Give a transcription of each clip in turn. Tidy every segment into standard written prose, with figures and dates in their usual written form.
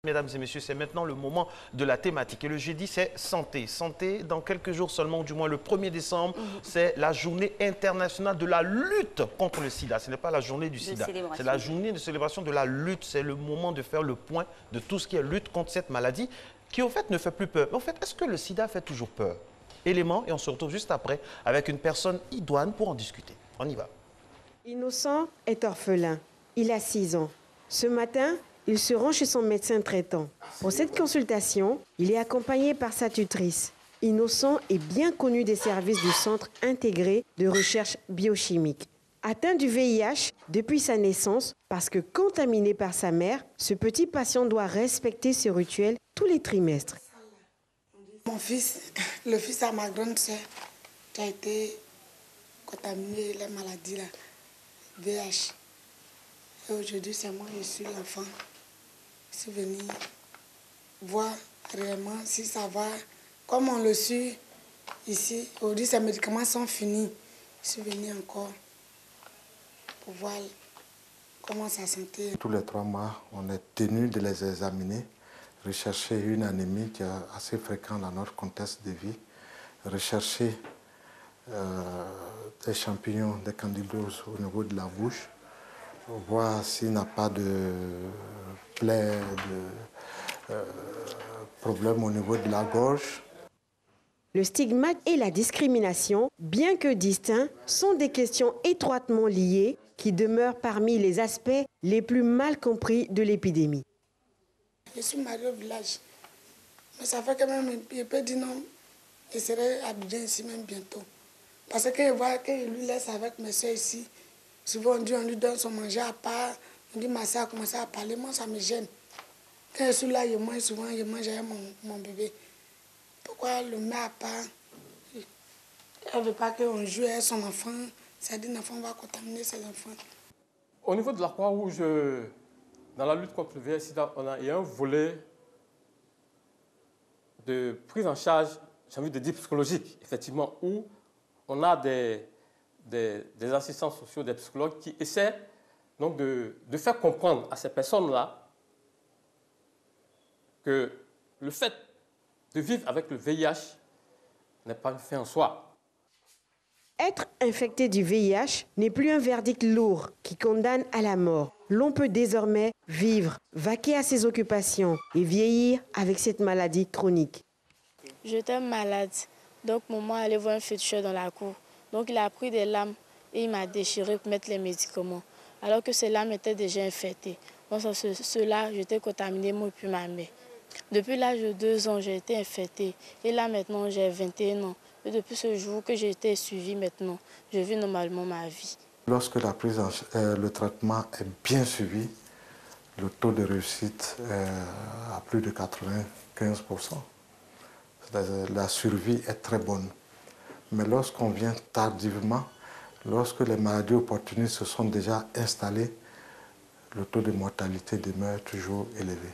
Mesdames et messieurs, c'est maintenant le moment de la thématique. Et le jeudi, c'est santé. Santé, dans quelques jours seulement, du moins le 1er décembre, c'est la journée internationale de la lutte contre le sida. Ce n'est pas la journée du sida, c'est la journée de célébration de la lutte. C'est le moment de faire le point de tout ce qui est lutte contre cette maladie qui, au fait, ne fait plus peur. Mais au fait, est-ce que le sida fait toujours peur? Élément, et on se retrouve juste après avec une personne idoine pour en discuter. On y va. Innocent est orphelin. Il a 6 ans. Ce matin, il se rend chez son médecin traitant. Pour cette consultation, il est accompagné par sa tutrice. Innocent est bien connu des services du Centre intégré de recherche biochimique. Atteint du VIH depuis sa naissance, parce que contaminé par sa mère, ce petit patient doit respecter ce rituel tous les trimestres. Mon fils, le fils à ma grande sœur, qui a été contaminé la maladie, là, VIH. Et aujourd'hui, c'est moi, je suis l'enfant. Je suis venue voir réellement si ça va. Comme on le suit ici, aujourd'hui, ces médicaments sont finis. Je suis venue encore pour voir comment sa santé. Tous les 3 mois, on est tenu de les examiner, rechercher une anémie qui est assez fréquente dans notre contexte de vie, rechercher des champignons, des candidoses au niveau de la bouche, voir s'il n'a pas de plaies, de problèmes au niveau de la gorge. Le stigmate et la discrimination, bien que distincts, sont des questions étroitement liées qui demeurent parmi les aspects les plus mal compris de l'épidémie. Je suis mariée au village, mais ça fait quand même, je peux dire non, je serai habillée ici même bientôt. Parce que je vois qu'il lui laisse avec mes soeurs ici. Souvent on lui donne son manger à part, on dit ma soeur a commencé à parler, moi ça me gêne. Quand je suis là, je mange souvent, je mange avec mon bébé. Pourquoi le met à part? Elle ne veut pas qu'on joue avec son enfant, c'est-à-dire l'enfant va contaminer ses enfants. Au niveau de la Croix-Rouge, dans la lutte contre le VIH-Sida, il y a un volet de prise en charge, j'ai envie de dire psychologique, effectivement, où on a des assistants sociaux, des psychologues qui essaient donc de faire comprendre à ces personnes-là que le fait de vivre avec le VIH n'est pas une fin en soi. Être infecté du VIH n'est plus un verdict lourd qui condamne à la mort. L'on peut désormais vivre, vaquer à ses occupations et vieillir avec cette maladie chronique. J'étais malade, donc maman allait voir un féticheur dans la cour. Donc il a pris des lames et il m'a déchiré pour mettre les médicaments, alors que ces lames étaient déjà infectées. Bon, cela, j'étais contaminée, moi et puis ma mère. Depuis l'âge de 2 ans, j'ai été infectée. Et là, maintenant, j'ai 21 ans. Et depuis ce jour que j'ai été suivie maintenant, je vis normalement ma vie. Lorsque le traitement est bien suivi, le taux de réussite est à plus de 95%. La survie est très bonne. Mais lorsqu'on vient tardivement, lorsque les maladies opportunistes se sont déjà installées, le taux de mortalité demeure toujours élevé.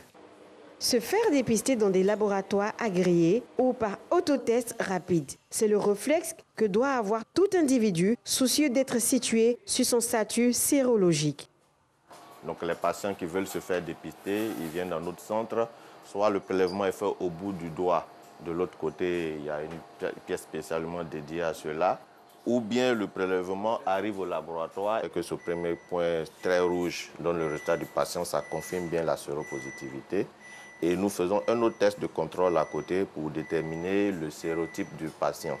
Se faire dépister dans des laboratoires agréés ou par autotest rapide, c'est le réflexe que doit avoir tout individu soucieux d'être situé sur son statut sérologique. Donc les patients qui veulent se faire dépister, ils viennent dans notre centre, soit le prélèvement est fait au bout du doigt, de l'autre côté il y a une pièce spécialement dédiée à cela, ou bien le prélèvement arrive au laboratoire et que ce premier point très rouge donne le résultat du patient, ça confirme bien la séropositivité. Et nous faisons un autre test de contrôle à côté pour déterminer le sérotype du patient.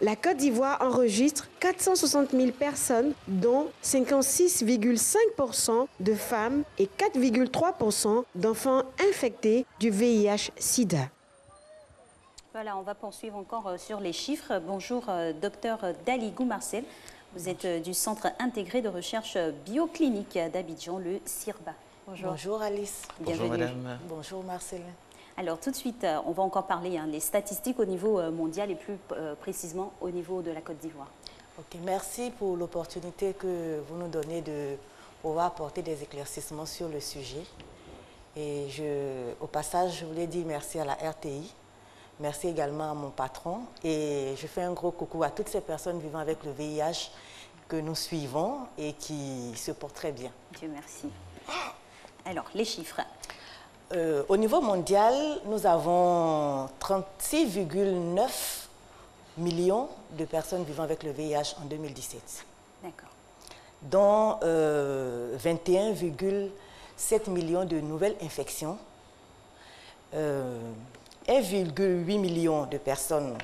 La Côte d'Ivoire enregistre 460 000 personnes, dont 56,5% de femmes et 4,3% d'enfants infectés du VIH-Sida. Voilà, on va poursuivre encore sur les chiffres. Bonjour, docteur Daligou Marcel. Vous êtes du Centre intégré de recherche bioclinique d'Abidjan, le CIRBA. Bonjour. Bonjour Alice. Bonjour madame. Bonjour Marcel. Alors tout de suite, on va encore parler des statistiques au niveau mondial et plus précisément au niveau de la Côte d'Ivoire. Ok, merci pour l'opportunité que vous nous donnez de pouvoir apporter des éclaircissements sur le sujet. Et au passage, je voulais dire merci à la RTI. Merci également à mon patron. Et je fais un gros coucou à toutes ces personnes vivant avec le VIH que nous suivons et qui se portent très bien. Dieu merci. Alors, les chiffres. Au niveau mondial, nous avons 36,9 millions de personnes vivant avec le VIH en 2017. D'accord. Dont 21,7 millions de nouvelles infections, 1,8 million de personnes,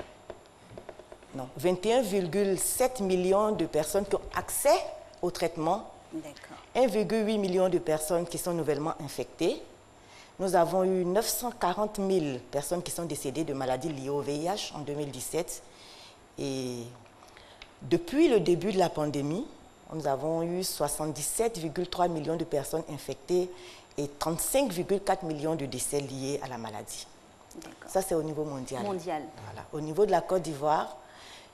non, 21,7 millions de personnes qui ont accès au traitement, 1,8 million de personnes qui sont nouvellement infectées. Nous avons eu 940 000 personnes qui sont décédées de maladies liées au VIH en 2017. Et depuis le début de la pandémie, nous avons eu 77,3 millions de personnes infectées et 35,4 millions de décès liés à la maladie. Ça, c'est au niveau mondial. Voilà. Au niveau de la Côte d'Ivoire,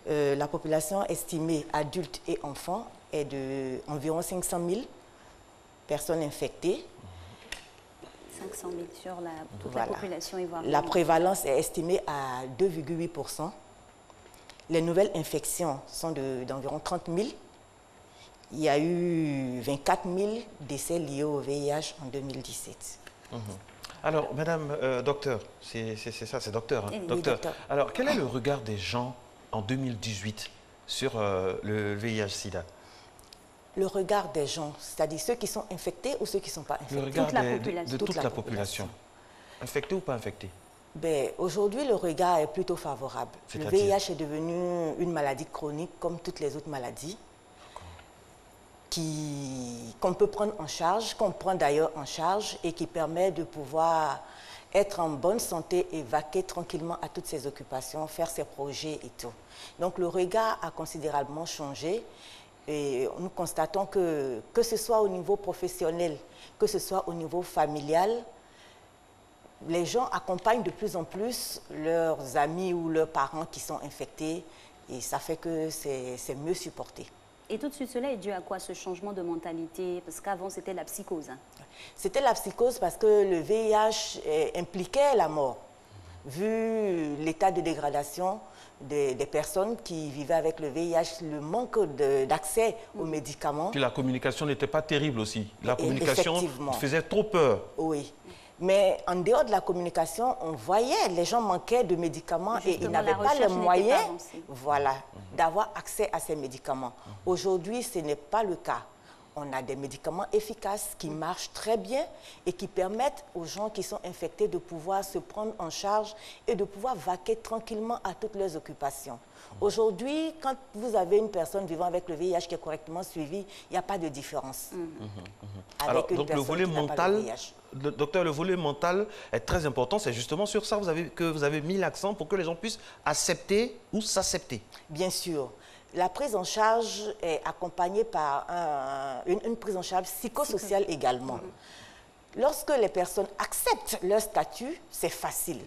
la population estimée adultes et enfants est d'environ 500 000 personnes infectées. 500 000 sur toute la population ivoirienne. La prévalence est estimée à 2,8%. Les nouvelles infections sont d'environ 30 000. Il y a eu 24 000 décès liés au VIH en 2017. Alors, Madame docteur, c'est ça, c'est docteur, hein? Oui, docteur. docteur. Alors, quel est le regard des gens en 2018 sur le VIH-Sida? Le regard des gens, c'est-à-dire ceux qui sont infectés ou ceux qui ne sont pas infectés? Le regard de toute la population. Infectés ou pas infectés? Ben, aujourd'hui, le regard est plutôt favorable. Le VIH est devenu une maladie chronique comme toutes les autres maladies qu'on peut prendre en charge, qu'on prend d'ailleurs en charge et qui permet de pouvoir être en bonne santé et vaquer tranquillement à toutes ses occupations, faire ses projets et tout. Donc le regard a considérablement changé. Et nous constatons que ce soit au niveau professionnel, que ce soit au niveau familial, les gens accompagnent de plus en plus leurs amis ou leurs parents qui sont infectés et ça fait que c'est mieux supporté. Et tout de suite, cela est dû à quoi, ce changement de mentalité? Parce qu'avant, c'était la psychose. Hein. C'était la psychose parce que le VIH impliquait la mort. Vu l'état de dégradation des personnes qui vivaient avec le VIH, le manque d'accès aux médicaments. Puis la communication n'était pas terrible aussi. La communication faisait trop peur. Oui. Mais en dehors de la communication, on voyait, les gens manquaient de médicaments et ils n'avaient pas les moyens d'avoir accès à ces médicaments. Aujourd'hui, ce n'est pas le cas. On a des médicaments efficaces qui marchent très bien et qui permettent aux gens qui sont infectés de pouvoir se prendre en charge et de pouvoir vaquer tranquillement à toutes leurs occupations. Aujourd'hui, quand vous avez une personne vivant avec le VIH qui est correctement suivie, il n'y a pas de différence. Alors, donc le volet mental, docteur, le volet mental est très important. C'est justement sur ça que vous avez mis l'accent pour que les gens puissent accepter ou s'accepter. Bien sûr. La prise en charge est accompagnée par une prise en charge psychosociale également. Lorsque les personnes acceptent leur statut, c'est facile.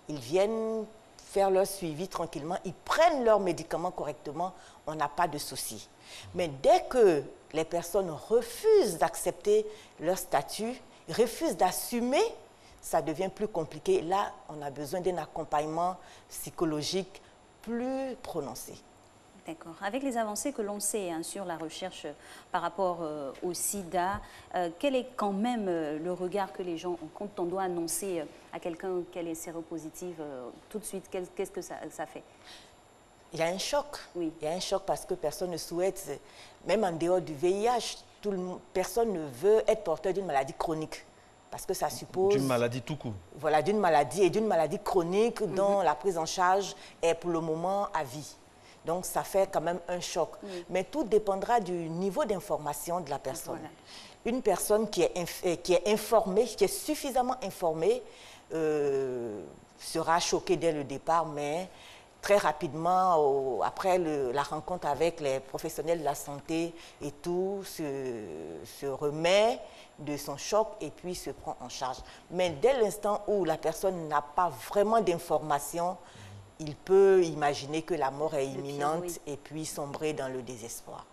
Ils viennent faire leur suivi tranquillement, ils prennent leurs médicaments correctement, on n'a pas de souci. Mais dès que les personnes refusent d'accepter leur statut, refusent d'assumer, ça devient plus compliqué. Là, on a besoin d'un accompagnement psychologique plus prononcé. D'accord. Avec les avancées que l'on sait sur la recherche par rapport au sida, quel est quand même le regard que les gens ont quand on doit annoncer à quelqu'un qu'elle est séropositive tout de suite? Qu'est-ce que ça fait? Il y a un choc. Oui. Il y a un choc parce que personne ne souhaite, même en dehors du VIH, personne ne veut être porteur d'une maladie chronique. Parce que ça suppose... D'une maladie tout court. Voilà, d'une maladie chronique dont la prise en charge est pour le moment à vie. Donc, ça fait quand même un choc. Mais tout dépendra du niveau d'information de la personne. Voilà. Une personne qui est informée, qui est suffisamment informée, sera choquée dès le départ, mais très rapidement, après la rencontre avec les professionnels de la santé et tout, se remet de son choc et puis se prend en charge. Mais dès l'instant où la personne n'a pas vraiment d'information, il peut imaginer que la mort est imminente et puis sombrer dans le désespoir.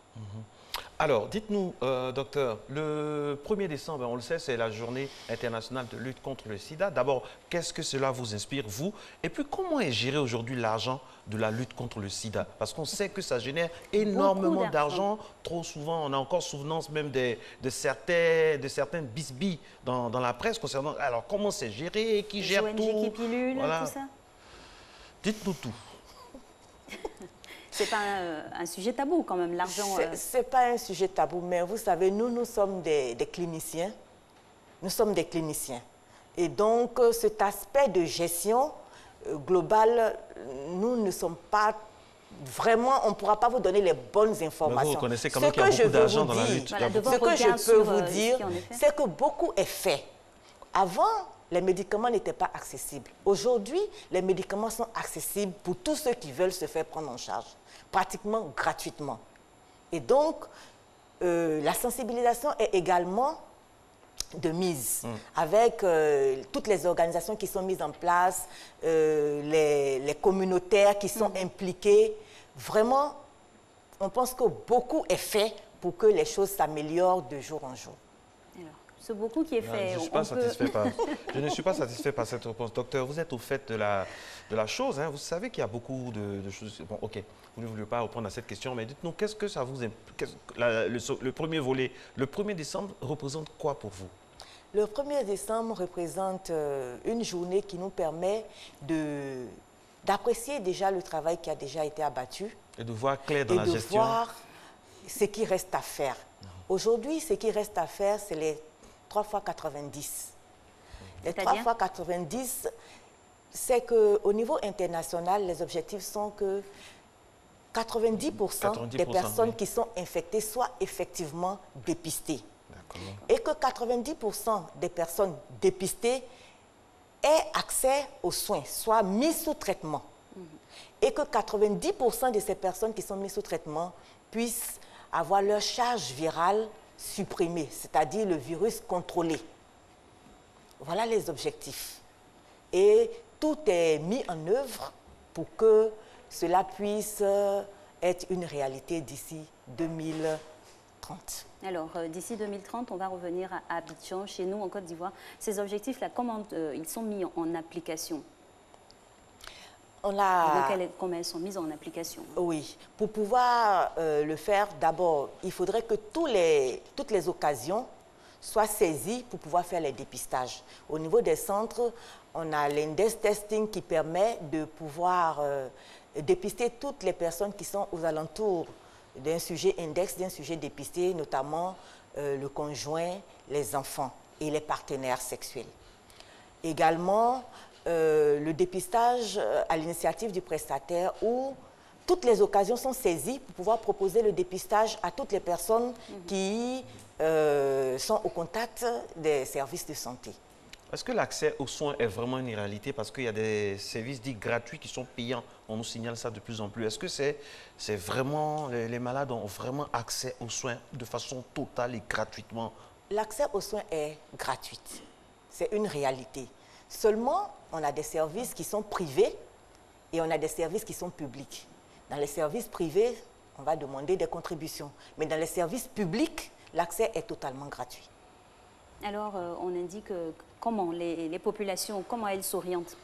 Alors, dites-nous, docteur, le 1er décembre, on le sait, c'est la journée internationale de lutte contre le sida. D'abord, qu'est-ce que cela vous inspire, vous? Et puis, comment est géré aujourd'hui l'argent de la lutte contre le sida? Parce qu'on sait que ça génère énormément d'argent. Trop souvent, on a encore souvenance même de certaines bisbilles dans la presse concernant... Alors, comment c'est géré? Qui gère ONG tout? qui pilule, Voilà. tout ça? Dites-nous tout. C'est pas un sujet tabou quand même, l'argent. C'est pas un sujet tabou, mais vous savez, nous sommes des cliniciens. Nous sommes des cliniciens. Et donc, cet aspect de gestion globale, nous ne sommes pas vraiment, on ne pourra pas vous donner les bonnes informations. Mais vous reconnaissez quand même qu'il y a beaucoup d'argent dans la lutte. Voilà, ce que je peux vous dire, c'est que beaucoup est fait. Avant, les médicaments n'étaient pas accessibles. Aujourd'hui, les médicaments sont accessibles pour tous ceux qui veulent se faire prendre en charge, pratiquement gratuitement. Et donc, la sensibilisation est également de mise, avec toutes les organisations qui sont mises en place, les communautaires qui sont impliqués. Vraiment, on pense que beaucoup est fait pour que les choses s'améliorent de jour en jour. C'est beaucoup qui est fait. Je ne suis pas satisfait par cette réponse. Docteur, vous êtes au fait de la chose. Hein. Vous savez qu'il y a beaucoup de choses. Bon, ok, vous ne voulez pas répondre à cette question, mais dites-nous, qu'est-ce que ça vous... Le premier volet, le 1er décembre, représente quoi pour vous? Le 1er décembre représente une journée qui nous permet d'apprécier déjà le travail qui a déjà été abattu. Et de voir clair dans la gestion. Et de voir ce qui reste à faire. Aujourd'hui, ce qui reste à faire, c'est les 3 fois 90. Les 3 fois 90, c'est qu'au niveau international, les objectifs sont que 90% des personnes qui sont infectées soient effectivement dépistées. Et que 90% des personnes dépistées aient accès aux soins, soient mises sous traitement. Et que 90% de ces personnes qui sont mises sous traitement puissent avoir leur charge virale supprimée, c'est-à-dire le virus contrôlé. Voilà les objectifs. Et tout est mis en œuvre pour que cela puisse être une réalité d'ici 2030. Alors, d'ici 2030, on va revenir à Abidjan, chez nous, en Côte d'Ivoire. Ces objectifs-là, comment ils sont mis en application? Comment elles sont mises en application? Oui. Pour pouvoir le faire, d'abord, il faudrait que toutes les occasions soient saisies pour pouvoir faire les dépistages. Au niveau des centres, on a l'index testing qui permet de pouvoir dépister toutes les personnes qui sont aux alentours d'un sujet index, d'un sujet dépisté, notamment le conjoint, les enfants et les partenaires sexuels. Également, le dépistage à l'initiative du prestataire où toutes les occasions sont saisies pour pouvoir proposer le dépistage à toutes les personnes qui sont au contact des services de santé. Est-ce que l'accès aux soins est vraiment une réalité? Parce qu'il y a des services dits gratuits qui sont payants. On nous signale ça de plus en plus. Est-ce que c'est vraiment, les malades ont vraiment accès aux soins de façon totale et gratuitement? L'accès aux soins est gratuit. C'est une réalité. Seulement, on a des services qui sont privés et on a des services qui sont publics. Dans les services privés, on va demander des contributions. Mais dans les services publics, l'accès est totalement gratuit. Alors, on indique comment les populations, comment elles s'orientent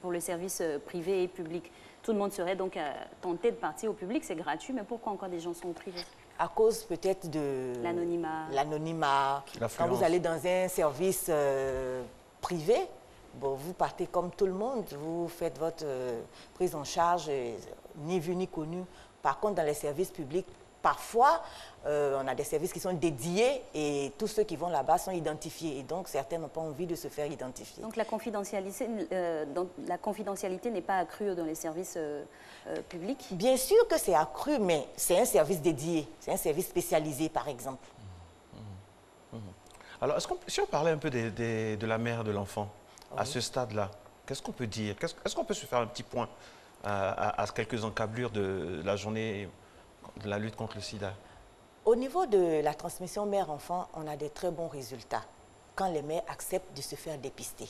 pour le service privé et public. Tout le monde serait donc tenté de partir au public, c'est gratuit, mais pourquoi encore des gens sont privés? À cause peut-être de l'anonymat. Quand vous allez dans un service privé, bon, vous partez comme tout le monde, vous faites votre prise en charge, ni vu ni connu. Par contre, dans les services publics, parfois, on a des services qui sont dédiés et tous ceux qui vont là-bas sont identifiés. Et donc, certains n'ont pas envie de se faire identifier. Donc, la confidentialité n'est pas accrue dans les services publics? Bien sûr que c'est accru, mais c'est un service dédié. C'est un service spécialisé, par exemple. Alors, si on parlait un peu de la mère de l'enfant, à ce stade-là, qu'est-ce qu'on peut dire? Est-ce qu'on peut se faire un petit point à quelques encablures de la journée de la lutte contre le sida? Au niveau de la transmission mère-enfant, on a des très bons résultats quand les mères acceptent de se faire dépister.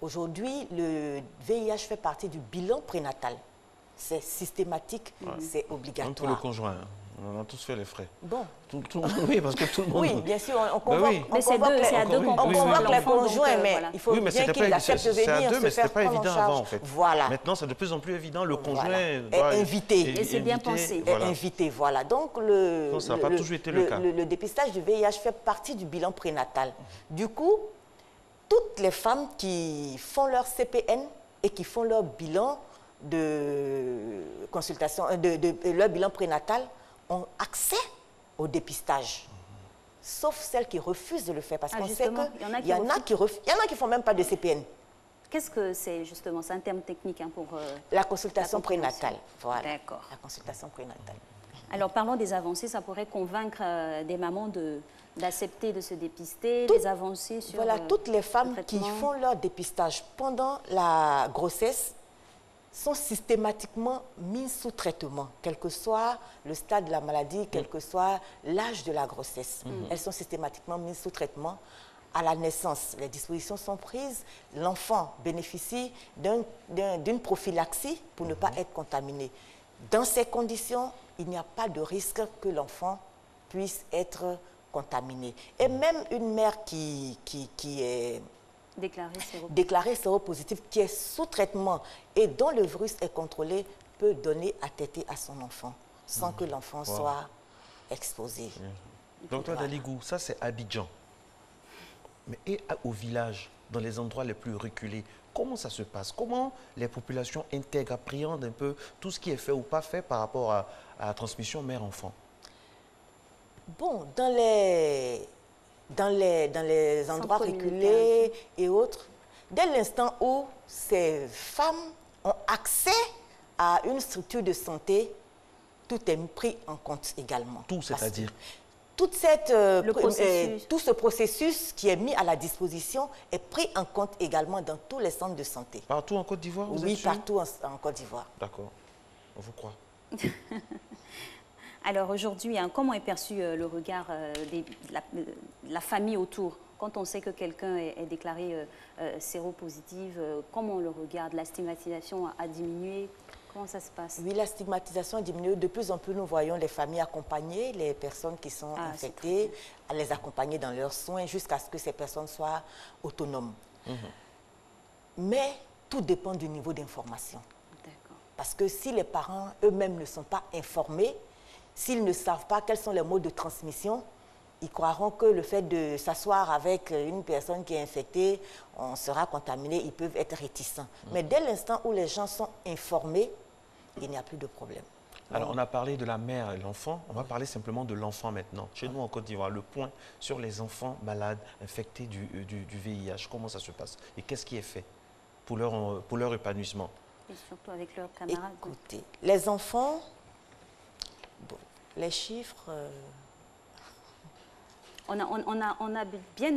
Aujourd'hui, le VIH fait partie du bilan prénatal. C'est systématique, c'est obligatoire. Même pour le conjoint. On a tous fait les frais. Bon. Oui, parce que tout le monde... Oui, bien sûr, on convoque, oui. Mais c'est à deux qu'on convoque les conjoints, mais voilà. il faut bien qu'il accepte de C'est à venir deux, se mais ce faire n'était pas prendre en évident charge. avant, en fait. Voilà. Maintenant, c'est de plus en plus évident. Le conjoint Voilà. Est invité. Et c'est bien pensé. Voilà. Est invité, voilà. Donc, Non, ça n'a pas toujours été le cas. Le dépistage du VIH fait partie du bilan prénatal. Du coup, toutes les femmes qui font leur CPN et qui font leur bilan de consultation, leur bilan prénatal, ont accès au dépistage. Sauf celles qui refusent de le faire. Parce qu'on sait qu'il y en a qui ne font même pas de CPN. Qu'est-ce que c'est justement? C'est un terme technique pour... la consultation prénatale. Voilà. D'accord. La consultation prénatale. Alors, parlons des avancées. Ça pourrait convaincre des mamans d'accepter de se dépister, des avancées sur... Voilà, toutes les femmes qui font leur dépistage pendant la grossesse sont systématiquement mises sous traitement, quel que soit le stade de la maladie, quel que soit l'âge de la grossesse. Elles sont systématiquement mises sous traitement. À la naissance, les dispositions sont prises. L'enfant bénéficie d'une prophylaxie pour ne pas être contaminé. Dans ces conditions, il n'y a pas de risque que l'enfant puisse être contaminé. Et même une mère qui est déclarée séropositive, qui est sous traitement et dont le virus est contrôlé, peut donner à téter à son enfant sans que l'enfant soit exposé. Docteur Daligou, ça c'est Abidjan. Mais et au village, dans les endroits les plus reculés, comment ça se passe? Comment les populations intègrent, appréhendent un peu tout ce qui est fait ou pas fait par rapport à la transmission mère-enfant? Bon, dans les endroits reculés et autres, dès l'instant où ces femmes ont accès à une structure de santé, tout est pris en compte également. Tout, c'est-à-dire? Tout ce processus qui est mis à la disposition est pris en compte également dans tous les centres de santé. Partout en Côte d'Ivoire? Oui, partout en Côte d'Ivoire. D'accord, on vous croit. Alors aujourd'hui, comment est perçu le regard de la famille autour? Quand on sait que quelqu'un est déclaré séropositive, comment on le regarde? La stigmatisation a diminué? Comment ça se passe? Oui, la stigmatisation a diminué. De plus en plus, nous voyons les familles accompagner les personnes qui sont infectées, à les accompagner dans leurs soins jusqu'à ce que ces personnes soient autonomes. Mais tout dépend du niveau d'information. Parce que si les parents eux-mêmes ne sont pas informés, s'ils ne savent pas quels sont les modes de transmission, ils croiront que le fait de s'asseoir avec une personne qui est infectée, on sera contaminé, ils peuvent être réticents. Mais dès l'instant où les gens sont informés, il n'y a plus de problème. Alors, on a parlé de la mère et l'enfant, on va parler simplement de l'enfant maintenant. Chez nous, en Côte d'Ivoire, le point sur les enfants malades, infectés du VIH, comment ça se passe? Et qu'est-ce qui est fait pour leur épanouissement? Et surtout avec leurs camarades. Écoutez, les enfants, bon, les chiffres... On a bien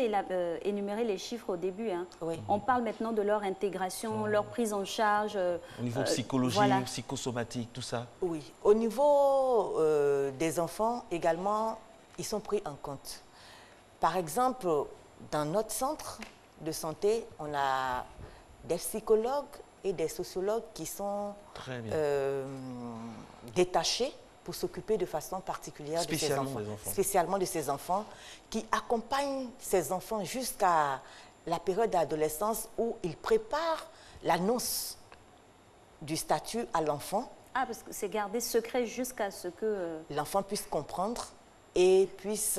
énuméré les chiffres au début. Oui. On parle maintenant de leur intégration, leur prise en charge. Au niveau psychologique, psychosomatique, tout ça? Oui. Au niveau des enfants également, ils sont pris en compte. Par exemple, dans notre centre de santé, on a des psychologues et des sociologues qui sont détachés pour s'occuper de façon particulière de ces enfants, spécialement de ces enfants, qui accompagnent ces enfants jusqu'à la période d'adolescence où ils préparent l'annonce du statut à l'enfant. Ah, parce que c'est gardé secret jusqu'à ce que... l'enfant puisse comprendre et puisse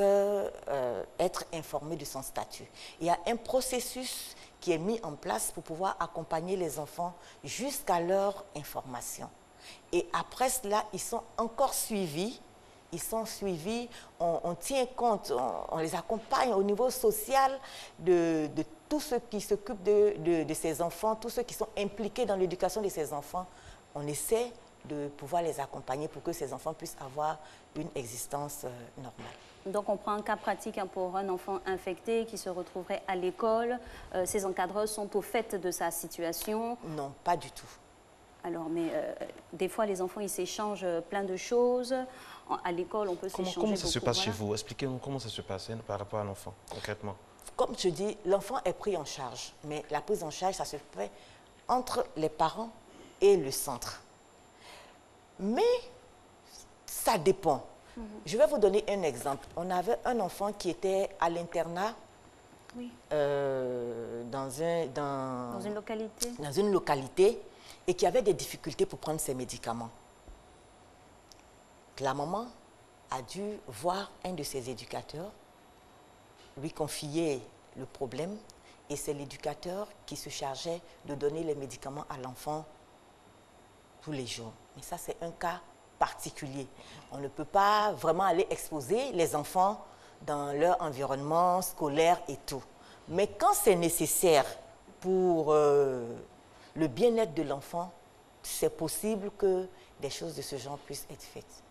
être informé de son statut. Il y a un processus qui est mis en place pour pouvoir accompagner les enfants jusqu'à leur information. Et après cela, ils sont encore suivis. Ils sont suivis, on tient compte, on les accompagne au niveau social de tous ceux qui s'occupent de ces enfants, tous ceux qui sont impliqués dans l'éducation de ces enfants. On essaie de pouvoir les accompagner pour que ces enfants puissent avoir une existence normale. Donc on prend un cas pratique pour un enfant infecté qui se retrouverait à l'école. Ses encadreurs sont au fait de sa situation? Non, pas du tout. Alors, mais des fois, les enfants, ils s'échangent plein de choses. À l'école, on peut s'échanger beaucoup. Comment ça se passe chez vous? Expliquez-nous comment ça se passe par rapport à l'enfant, concrètement. Comme je dis, l'enfant est pris en charge. Mais la prise en charge, ça se fait entre les parents et le centre. Mais ça dépend. Je vais vous donner un exemple. On avait un enfant qui était à l'internat dans une localité et qui avait des difficultés pour prendre ses médicaments. La maman a dû voir un de ses éducateurs, lui confier le problème, et c'est l'éducateur qui se chargeait de donner les médicaments à l'enfant tous les jours. Mais ça, c'est un cas particulier. On ne peut pas vraiment aller exposer les enfants dans leur environnement scolaire et tout. Mais quand c'est nécessaire pour le bien-être de l'enfant, c'est possible que des choses de ce genre puissent être faites.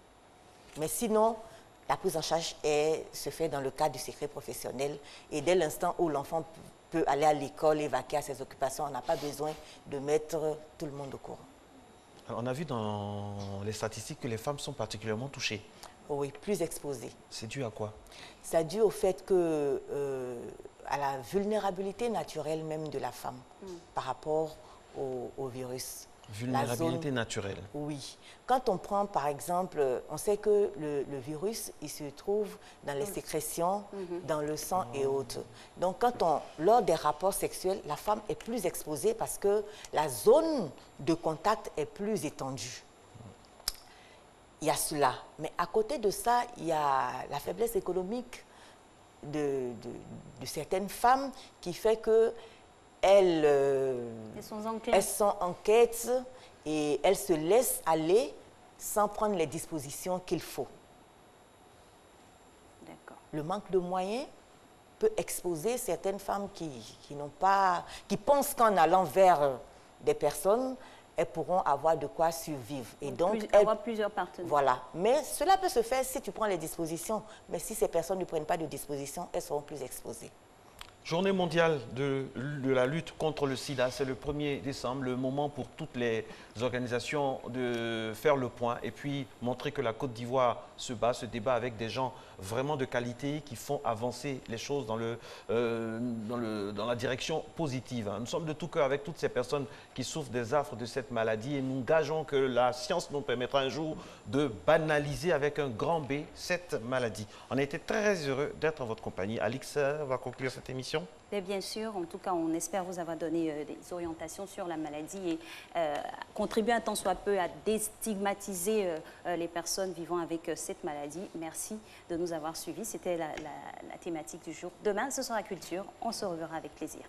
Mais sinon, la prise en charge se fait dans le cadre du secret professionnel et dès l'instant où l'enfant peut aller à l'école et vaquer à ses occupations, on n'a pas besoin de mettre tout le monde au courant. Alors, on a vu dans les statistiques que les femmes sont particulièrement touchées. Oui, plus exposées. C'est dû à quoi? C'est dû au fait que, à la vulnérabilité naturelle même de la femme par rapport au virus. Vulnérabilité naturelle. Oui. Quand on prend, par exemple, on sait que le virus, il se trouve dans les sécrétions, dans le sang et autres. Donc, lors des rapports sexuels, la femme est plus exposée parce que la zone de contact est plus étendue. Il y a cela. Mais à côté de ça, il y a la faiblesse économique de certaines femmes qui fait que elles sont en quête et elles se laissent aller sans prendre les dispositions qu'il faut. Le manque de moyens peut exposer certaines femmes qui pensent qu'en allant vers des personnes, elles pourront avoir de quoi survivre. Et donc, avoir plusieurs partenaires. Voilà. Mais cela peut se faire si tu prends les dispositions. Mais si ces personnes ne prennent pas de dispositions, elles seront plus exposées. Journée mondiale de la lutte contre le sida, c'est le 1er décembre, le moment pour toutes les organisations de faire le point et puis montrer que la Côte d'Ivoire se débat avec des gens vraiment de qualité qui font avancer les choses dans la direction positive. Nous sommes de tout cœur avec toutes ces personnes qui souffrent des affres de cette maladie et nous gageons que la science nous permettra un jour de banaliser avec un grand B cette maladie. On a été très heureux d'être en votre compagnie. Alix va conclure cette émission. Et bien sûr, en tout cas, on espère vous avoir donné des orientations sur la maladie et contribuer un tant soit peu à déstigmatiser les personnes vivant avec cette maladie. Merci de nous avoir suivis. C'était la thématique du jour. Demain, ce sera Culture. On se reverra avec plaisir.